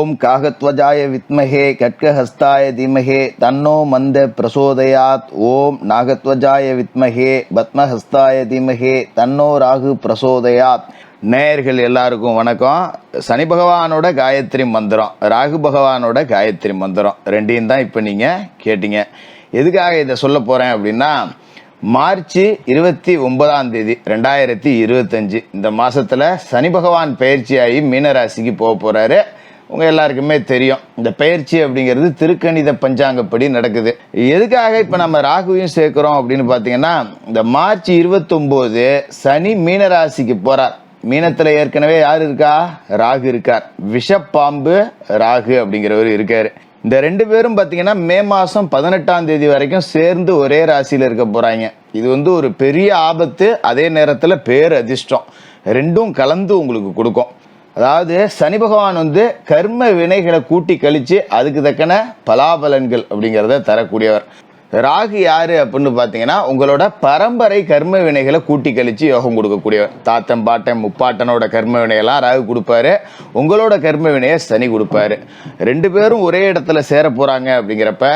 ஓம் காகத்வஜாய வித்மஹே கட்கஹஸ்தாய தீமஹே தன்னோ மந்த பிரசோதயாத். ஓம் நாகத்வஜாய வித்மஹே பத்மஹஸ்தாய தீமஹே தன்னோ ராகு பிரசோதயாத். நேயர்கள் எல்லாருக்கும் வணக்கம். சனி பகவானோட காயத்ரி மந்திரம், ராகு பகவானோட காயத்ரி மந்திரம் ரெண்டையும் தான் இப்போ நீங்கள் கேட்டீங்க. எதுக்காக இதை சொல்ல போகிறேன் அப்படின்னா, மார்ச் 29 2025 இந்த மாசத்துல சனி பகவான் பயிற்சியாகி மீனராசிக்கு போக போறாரு. உங்க எல்லாருக்குமே தெரியும், இந்த பயிற்சி அப்படிங்கிறது திருக்கணித பஞ்சாங்கப்படி நடக்குது. எதுக்காக இப்ப நம்ம ராகுவையும் சேர்க்கிறோம் அப்படின்னு பாத்தீங்கன்னா, இந்த மார்ச் 29 சனி மீனராசிக்கு போறார். மீனத்துல ஏற்கனவே யாரு இருக்கா? ராகு இருக்கார். விஷப்பாம்பு ராகு அப்படிங்கிறவர் இருக்காரு. இந்த ரெண்டு பேரும் பார்த்தீங்கன்னா மே மாதம் 18ஆம் தேதி வரைக்கும் சேர்ந்து ஒரே ராசியில் இருக்க போகிறாங்க. இது ஒரு பெரிய ஆபத்து, அதே நேரத்தில் பேர் அதிர்ஷ்டம் ரெண்டும் கலந்து உங்களுக்கு கொடுக்கும். அதாவது சனி பகவான் கர்ம வினைகளை கூட்டி கழித்து அதுக்கு தக்கன பலாபலன்கள் அப்படிங்கிறத தரக்கூடியவர். ராகு யாரு அப்படின்னு பார்த்தீங்கன்னா, உங்களோட பரம்பரை கர்ம வினைகளை கூட்டி கழிச்சு யோகம் கொடுக்கக்கூடியவர். தாத்தன் பாட்டன் முப்பாட்டனோட கர்ம வினையெல்லாம் ராகு கொடுப்பாரு, உங்களோட கர்ம வினையை சனி கொடுப்பாரு. ரெண்டு பேரும் ஒரே இடத்துல சேர போறாங்க அப்படிங்கிறப்ப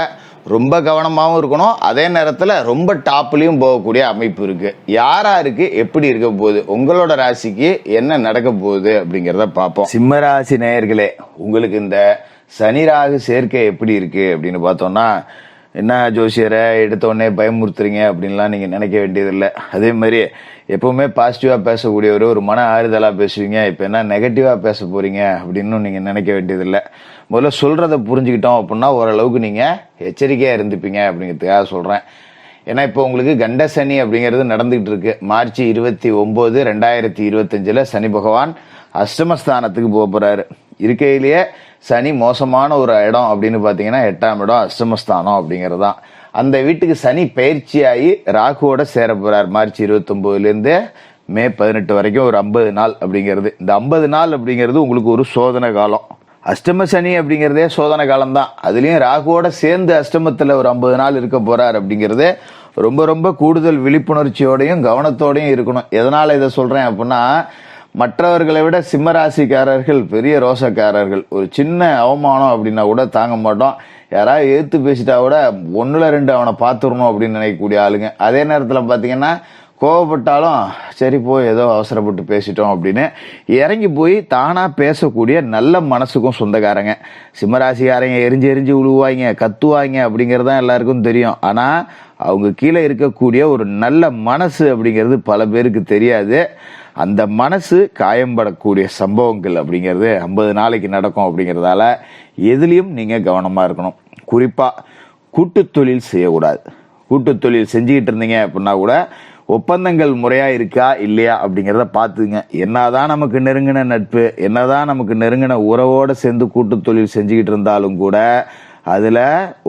ரொம்ப கவனமாகவும் இருக்கணும், அதே நேரத்தில் ரொம்ப டாப்லையும் போகக்கூடிய அமைப்பு இருக்கு. யாராருக்கு எப்படி இருக்க போகுது, உங்களோட ராசிக்கு என்ன நடக்க போகுது அப்படிங்கிறத பார்ப்போம். சிம்ம ராசி நேயர்களே, உங்களுக்கு இந்த சனி ராகு சேர்க்கை எப்படி இருக்கு அப்படின்னு பார்த்தோம்னா, என்ன ஜோசியரை எடுத்தோடனே பயமுறுத்துறீங்க அப்படின்லாம் நீங்கள் நினைக்க வேண்டியதில்லை. அதே மாதிரி எப்போவுமே பாசிட்டிவாக பேசக்கூடியவர், ஒரு மன ஆறுதலாக பேசுவீங்க. இப்போ என்ன நெகட்டிவாக பேச போகிறீங்க அப்படின்னு நீங்கள் நினைக்க வேண்டியதில்லை. முதல்ல சொல்கிறத புரிஞ்சுக்கிட்டோம் அப்படின்னா ஓரளவுக்கு நீங்கள் எச்சரிக்கையாக இருந்துப்பீங்க அப்படிங்கிறதுக்காக சொல்கிறேன். ஏன்னா இப்போ உங்களுக்கு கண்ட சனி அப்படிங்கிறது நடந்துகிட்டு இருக்கு. மார்ச் 29 2025 சனி பகவான் அஷ்டமஸ்தானத்துக்கு போக போகிறாரு. இருக்கையிலேயே சனி மோசமான ஒரு இடம் அப்படின்னு பார்த்தீங்கன்னா 8ஆம் இடம் அஷ்டமஸ்தானம் அப்படிங்கிறது தான். அந்த வீட்டுக்கு சனி பயிற்சியாகி ராகுவோட சேர போறார். மார்ச் 29 மே 18 வரைக்கும் ஒரு 50 நாள் அப்படிங்கிறது. இந்த 50 நாள் அப்படிங்கிறது உங்களுக்கு ஒரு சோதனை காலம். அஷ்டம சனி அப்படிங்கிறதே சோதனை காலம் தான். அதுலேயும் ராகுவோட சேர்ந்து அஷ்டமத்தில் ஒரு 50 நாள் இருக்க போறார் அப்படிங்கிறது ரொம்ப ரொம்ப கூடுதல் விழிப்புணர்ச்சியோடையும் கவனத்தோடையும் இருக்கணும். எதனால இதை சொல்றேன் அப்படின்னா, மற்றவர்களை விட சிம்மராசிக்காரர்கள் பெரிய ரோசக்காரர்கள். ஒரு சின்ன அவமானம் அப்படின்னா கூட தாங்க மாட்டோம். யாராவது எதிர்த்து பேசிட்டா கூட 1-2 அவனை பார்த்துடணும் அப்படின்னு நினைக்கக்கூடிய ஆளுங்க. அதே நேரத்தில் பார்த்தீங்கன்னா, கோவப்பட்டாலும் சரி போய் ஏதோ அவசரப்பட்டு பேசிட்டோம் அப்படின்னு இறங்கி போய் தானாக பேசக்கூடிய நல்ல மனசுக்கும் சொந்தக்காரங்க. சிம்மராசிக்காரங்க எரிஞ்சு விழுவாங்க, கத்துவாங்க அப்படிங்கிறதான் எல்லாருக்கும் தெரியும். ஆனால் அவங்க கீழே இருக்கக்கூடிய ஒரு நல்ல மனசு அப்படிங்கிறது பல பேருக்கு தெரியாது. அந்த மனசு காயம்படக்கூடிய சம்பவங்கள் அப்படிங்கிறது 50 நாளைக்கு நடக்கும். அப்படிங்கிறதால எதுலேயும் நீங்கள் கவனமாக இருக்கணும். குறிப்பாக கூட்டு தொழில் செய்யக்கூடாது. கூட்டு தொழில் செஞ்சுக்கிட்டு இருந்தீங்க அப்படின்னா கூட ஒப்பந்தங்கள் முறையாக இருக்கா இல்லையா அப்படிங்கிறத பார்த்துங்க. என்னதான் நமக்கு நெருங்கின நட்பு, என்னதான் நமக்கு நெருங்கின உறவோடு சேர்ந்து கூட்டு தொழில் செஞ்சுக்கிட்டு இருந்தாலும் கூட அதில்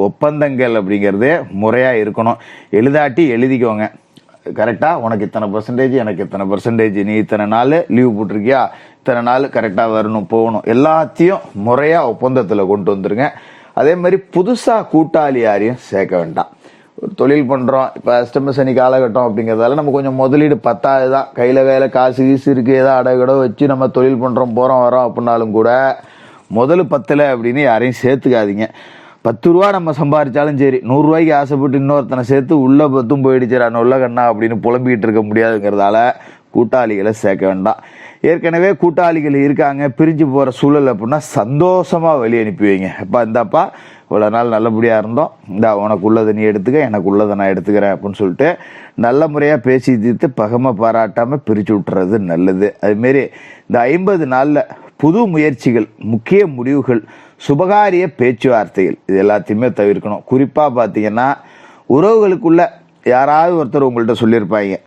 ஒப்பந்தங்கள் அப்படிங்கிறது முறையாக இருக்கணும். எழுதாட்டி எழுதிக்கோங்க. கரெக்டாக உனக்கு இத்தனை %, எனக்கு இத்தனை %, நீ இத்தனை நாள் லீவ் போட்டிருக்கியா, இத்தனை நாள் கரெக்டாக வரணும் போகணும், எல்லாத்தையும் முறையாக ஒப்பந்தத்தில் கொண்டு வந்துருங்க. அதே மாதிரி புதுசாக கூட்டாளி யாரையும் சேர்க்க வேண்டாம். ஒரு தொழில் பண்ணுறோம், இப்போ அஷ்டம சனி காலகட்டம் அப்படிங்கிறதால நம்ம கொஞ்சம் முதலீடு 10,000 தான், கையில் வேலை காசு கீசு இருக்குது, ஏதோ அடகடோ வச்சு நம்ம தொழில் பண்ணுறோம் போகிறோம் வரோம் அப்படின்னாலும் கூட முதல் 10 அப்படின்னு யாரையும் சேர்த்துக்காதீங்க. 10 ரூபா நம்ம சம்பாதிச்சாலும் சரி, 100 ரூபாய்க்கு ஆசைப்பட்டு இன்னொருத்தனை சேர்த்து உள்ள 10 போயிடுச்சு உள்ள கண்ணா அப்படின்னு புலம்பிக்கிட்டு இருக்க முடியாதுங்கிறதால கூட்டாளிகளை சேர்க்க வேண்டாம். ஏற்கனவே கூட்டாளிகள் இருக்காங்க, பிரிஞ்சு போகிற சூழல் அப்படின்னா சந்தோஷமாக வெளியே அனுப்பி வைங்க. அப்பா இந்தாப்பா இவ்வளோ நாள் நல்லபடியாக இருந்தோம், இந்தா உனக்கு உள்ளதை நீ எடுத்துக்க, எனக்கு உள்ளதை நான் எடுத்துக்கிறேன் அப்படின்னு சொல்லிட்டு நல்ல முறையாக பேசி தீர்த்து பகமை பாராட்டாமல் பிரித்து விட்டுறது நல்லது. அதுமாரி இந்த 50 நாளில் புது முயற்சிகள், முக்கிய முடிவுகள், சுபகாரிய பேச்சுவார்த்தைகள் இது எல்லாத்தையுமே தவிர்க்கணும். குறிப்பாக பார்த்தீங்கன்னா, உறவுகளுக்குள்ள யாராவது ஒருத்தர் உங்கள்கிட்ட சொல்லியிருப்பாங்க,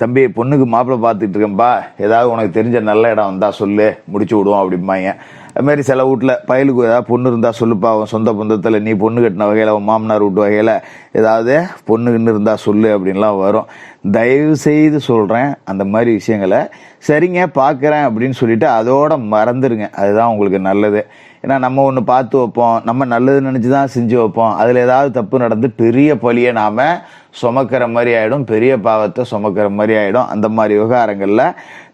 தம்பி பொண்ணுக்கு மாப்பிள்ளை பார்த்துட்டு இருக்கேன்பா, ஏதாவது உனக்கு தெரிஞ்ச நல்ல இடம் வந்தால் சொல்லு, முடிச்சு விடுவோம் அப்படிம்பாங்க. அதுமாரி சில வீட்டில் பயலுக்கு ஏதாவது பொண்ணு இருந்தால் சொல்லுப்பா, அவன் சொந்த பந்தத்தில் நீ பொண்ணு கட்டின வகையில், அவன் மாமனார் வீட்டு வகையில் ஏதாவது பொண்ணுன்னு இருந்தால் சொல்லு அப்படின்லாம் வரும். தயவு செய்து சொல்கிறேன், அந்த மாதிரி விஷயங்களை சரிங்க பார்க்குறேன் அப்படின்னு சொல்லிட்டு அதோட மறந்துடுங்க. அதுதான் உங்களுக்கு நல்லது. ஏன்னா நம்ம ஒன்று பார்த்து வைப்போம், நம்ம நல்லது நினச்சி தான் செஞ்சு வைப்போம், அதில் ஏதாவது தப்பு நடந்து பெரிய பழியை நாம் சுமக்கிற மாதிரி ஆகிடும், பெரிய பாவத்தை சுமக்கிற மாதிரி ஆகிடும். அந்த மாதிரி விவகாரங்களில்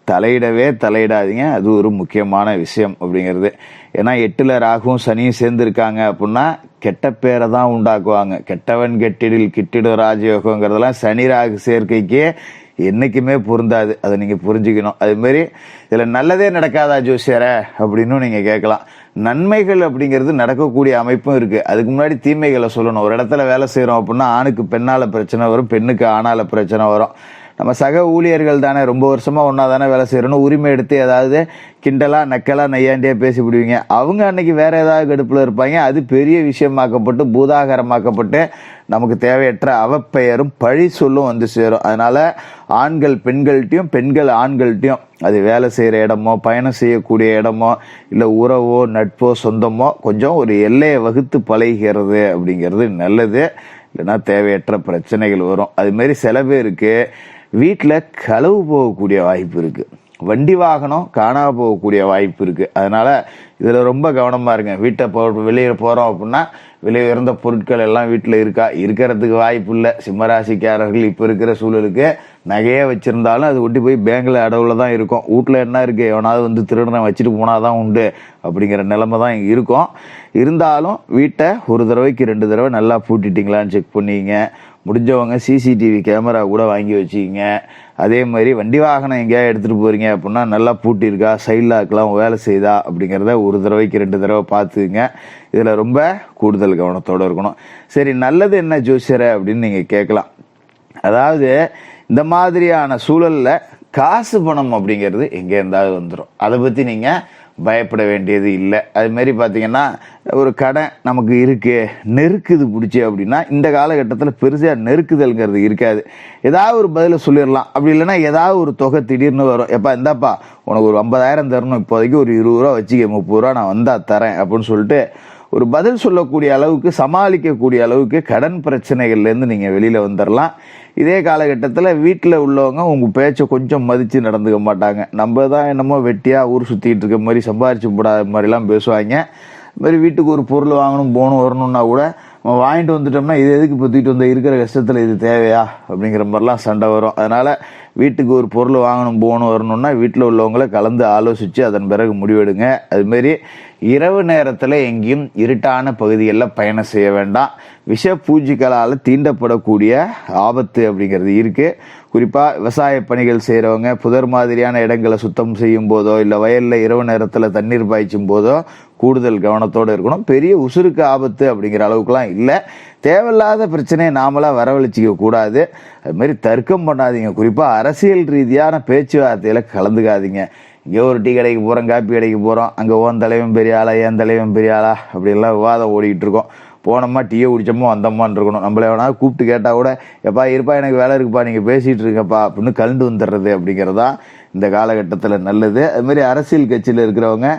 தலையிடவே தலையிடாதீங்க. அது ஒரு முக்கியமான விஷயம் அப்படிங்கிறது. ஏன்னா 8ல் ராகுவும் சனியும் சேர்ந்துருக்காங்க அப்படின்னா கெட்ட பேரை தான் உண்டாக்குவாங்க. கெட்டவன் கெட்டிடில் கிட்டிடும் ராஜயோகங்கிறதெல்லாம் சனி ராகு சேர்க்கைக்கே என்னைக்குமே பொருந்தாது. அதை நீங்க புரிஞ்சுக்கணும். அது மாதிரி இதுல நல்லதே நடக்காதா ஜோசியர அப்படின்னு நீங்க கேட்கலாம். நன்மைகள் அப்படிங்கிறது நடக்கக்கூடிய அமைப்பும் இருக்கு. அதுக்கு முன்னாடி தீமைகளை சொல்லணும். ஒரு இடத்துல வேலை செய்யறோம் அப்படின்னா ஆணுக்கு பெண்ணால பிரச்சனை வரும், பெண்ணுக்கு ஆணால பிரச்சனை வரும். நம்ம சக ஊழியர்கள் தானே, ரொம்ப வருஷமா ஒன்னா தானே வேலை செய்யறோம். உரிமை எடுத்து ஏதாவது கிண்டலா நக்கலா நையாண்டியா பேசி விடுவீங்க. அவங்க அன்னைக்கு வேற ஏதாவது கடுப்புல இருப்பாங்க. அது பெரிய விஷயமாக்கப்பட்டு பூதாகரமாக்கப்பட்டு நமக்கு தேவையற்ற அவப்பெயரும் பழி சொல்லும் வந்து சேரும். அதனால ஆண்கள் பெண்கள்ட்டையும் பெண்கள் ஆண்கள்ட்டையும், அது வேலை செய்யற இடமோ பயணம் செய்யக்கூடிய இடமோ இல்ல உறவோ நட்போ சொந்தமோ கொஞ்சம் ஒரு எல்லையை வகுத்து பழகிறது அப்படிங்கிறது நல்லது. இல்லைன்னா தேவையற்ற பிரச்சனைகள் வரும். அது மாதிரி சில பேருக்கு வீட்டில் களவு போகக்கூடிய வாய்ப்பு இருக்கு, வண்டி வாகனம் காணாம போகக்கூடிய வாய்ப்பு இருக்கு. அதனால இதுல ரொம்ப கவனமா இருங்க. வீட்டை வெளியே போறோம் அப்படின்னா விலை உயர்ந்த பொருட்கள் எல்லாம் வீட்டில் இருக்கிறதுக்கு வாய்ப்பு இல்லை. சிம்மராசிக்காரர்கள் இப்ப இருக்கிற சூழலுக்கு நகையே வச்சிருந்தாலும் அது ஒட்டி போய் பேங்க்ல அடவுல தான் இருக்கும். வீட்டுல என்ன இருக்கு, எவனாவது வந்து திருடனை வச்சுட்டு போனாதான் உண்டு அப்படிங்கிற நிலைமை தான் இருக்கும். இருந்தாலும் வீட்டை ஒரு தடவைக்கு 2 தடவை நல்லா பூட்டிட்டீங்களான்னு செக் பண்ணிங்க. முடிஞ்சவங்க சிசிடிவி கேமரா கூட வாங்கி வச்சுக்கிங்க. அதே மாதிரி வண்டி வாகனம் எங்கேயா எடுத்துட்டு போறீங்க அப்படின்னா நல்லா பூட்டியிருக்கா, சைட் லாக்லாம் வேலை செய்தா அப்படிங்கிறத ஒரு தடவைக்கு 2 தடவை பார்த்துக்குங்க. இதுல ரொம்ப கூடுதல் கவனத்தோட இருக்கணும். சரி, நல்லது என்ன ஜோசியரை அப்படின்னு நீங்க கேட்கலாம். அதாவது இந்த மாதிரியான சூழல்ல காசு பணம் அப்படிங்கிறது எங்க இருந்தாவது வந்துடும். அதை பத்தி நீங்க பயப்பட வேண்டியது இல்லை. அது மாதிரி பார்த்தீங்கன்னா ஒரு கடன் நமக்கு இருக்கு, நெருக்குது பிடிச்சி அப்படின்னா இந்த காலகட்டத்தில் பெருசாக நெருக்குதல்ங்கிறது இருக்காது. ஏதாவது ஒரு பதில சொல்லிடலாம். அப்படி இல்லைன்னா ஏதாவது ஒரு தொகை திடீர்னு வரும். எப்பா இந்தாப்பா உனக்கு ஒரு 50,000 தரணும், இப்போதைக்கு ஒரு 20 ரூபா வச்சுக்க, 30 ரூபா நான் வந்தா தரேன் அப்படின்னு சொல்லிட்டு ஒரு பதில் சொல்லக்கூடிய அளவுக்கு, சமாளிக்கக்கூடிய அளவுக்கு கடன் பிரச்சனைகள்லேருந்து நீங்கள் வெளியில் வந்துடலாம். இதே காலகட்டத்தில் வீட்டில் உள்ளவங்க உங்கள் பேச்சை கொஞ்சம் மதித்து நடந்துக்க மாட்டாங்க. நம்ம தான் என்னமோ வெட்டியாக ஊர் சுற்றிட்டு இருக்க மாதிரி, சம்பாரிச்சு போடாத மாதிரிலாம் பேசுவாங்க. இது மாதிரி வீட்டுக்கு ஒரு பொருள் வாங்கணும் போகணும் வரணும்னா கூட நம்ம வாங்கிட்டு வந்துட்டோம்னா இது எதுக்கு இப்போ தூக்கிட்டு வந்த, இருக்கிற கஷ்டத்தில் இது தேவையா அப்படிங்கிற மாதிரிலாம் சண்டை வரும். அதனால் வீட்டுக்கு ஒரு பொருள் வாங்கணும் போகணும் வரணும்னா வீட்டில் உள்ளவங்களை கலந்து ஆலோசித்து அதன் பிறகு முடிவெடுங்க. அதுமாரி இரவு நேரத்தில் எங்கேயும் இருட்டான பகுதிகளில் பயணம் செய்ய வேண்டாம். விஷ பூச்சிகளால் தீண்டப்படக்கூடிய ஆபத்து அப்படிங்கிறது இருக்குது. குறிப்பாக விவசாய பணிகள் செய்கிறவங்க புதர் மாதிரியான இடங்களை சுத்தம் செய்யும் போதோ இல்லை வயலில் இரவு நேரத்தில் தண்ணீர் பாய்ச்சும் போதோ கூடுதல் கவனத்தோடு இருக்கணும். பெரிய உசுருக்கு ஆபத்து அப்படிங்கிற அளவுக்குலாம் இல்லை. தேவையில்லாத பிரச்சனையை நாமளாக வரவழைச்சிக்க கூடாது. அது மாதிரி தர்க்கம் பண்ணாதீங்க. குறிப்பாக அரசியல் ரீதியான பேச்சுவார்த்தையில் கலந்துக்காதீங்க. இங்கே ஒரு டீ கடைக்கு போகிறோம், காப்பி கடைக்கு போகிறோம், அங்கே ஓன் தலைவன் பெரிய ஆளா என் தலைவன் பெரிய ஆளா அப்படிலாம் விவாதம் ஓடிக்கிட்டு இருக்கோம். போனோம்மா டீயை குடிச்சோமோ வந்தோம்மான்னு இருக்கணும். நம்மள வேணாலும் கூப்பிட்டு கேட்டால் கூட எப்பா இருப்பா எனக்கு வேலை இருக்குப்பா நீங்கள் பேசிகிட்டு இருக்கப்பா அப்படின்னு கலந்து வந்துடுறது அப்படிங்கிறதான் இந்த காலகட்டத்தில் நல்லது. அது மாதிரி அரசியல் கட்சியில் இருக்கிறவங்க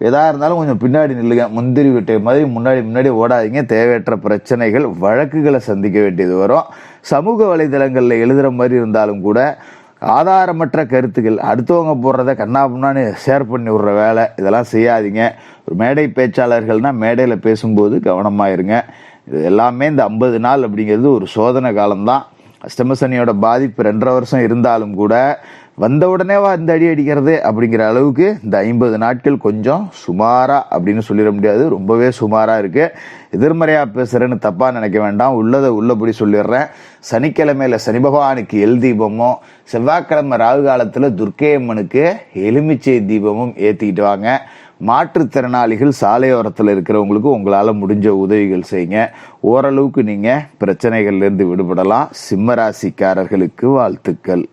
எதா இருந்தாலும் கொஞ்சம் பின்னாடி நில்லுங்க. முந்திரி விட்டை மாதிரி முன்னாடி ஓடாதீங்க. தேவையற்ற பிரச்சனைகள் வழக்குகளை சந்திக்க வேண்டியது வரும். சமூக வலைதளங்களில் எழுதுகிற மாதிரி இருந்தாலும் கூட ஆதாரமற்ற கருத்துக்கள் அடுத்தவங்க போடுறத கண்ணாப்புண்ணான்னு ஷேர் பண்ணி விடுற வேலை இதெல்லாம் செய்யாதீங்க. ஒரு மேடை பேச்சாளர்கள்னா மேடையில் பேசும்போது கவனமாக இருங்க. இது எல்லாமே இந்த 50 நாள் அப்படிங்கிறது ஒரு சோதனை காலம்தான். அஷ்டமசனியோட பாதிப்பு 2.5 வருஷம் இருந்தாலும் கூட வந்த உடனேவா இந்த அடி அடிக்கிறது அப்படிங்கிற அளவுக்கு இந்த 50 நாட்கள் கொஞ்சம் சுமாரா அப்படின்னு சொல்லிட முடியாது, ரொம்பவே சுமாரா இருக்கு. எதிர்மறையா பேசுறேன்னு தப்பா நினைக்க வேண்டாம். உள்ளதை உள்ளபடி சொல்லிடுறேன். சனிக்கிழமையில சனி பகவானுக்கு எல் தீபமும், செவ்வாய்க்கிழமை ராகு காலத்துல துர்க்கை அம்மனுக்கு எலுமிச்சை தீபமும் ஏத்திக்கிட்டு வாங்க. மாற்றுத்திறனாளிகள் சாலையோரத்தில் இருக்கிறவங்களுக்கு உங்களால் முடிஞ்ச உதவிகள் செய்யுங்க. ஓரளவுக்கு நீங்கள் பிரச்சனைகள்லேருந்து விடுபடலாம். சிம்மராசிக்காரர்களுக்கு வாழ்த்துக்கள்.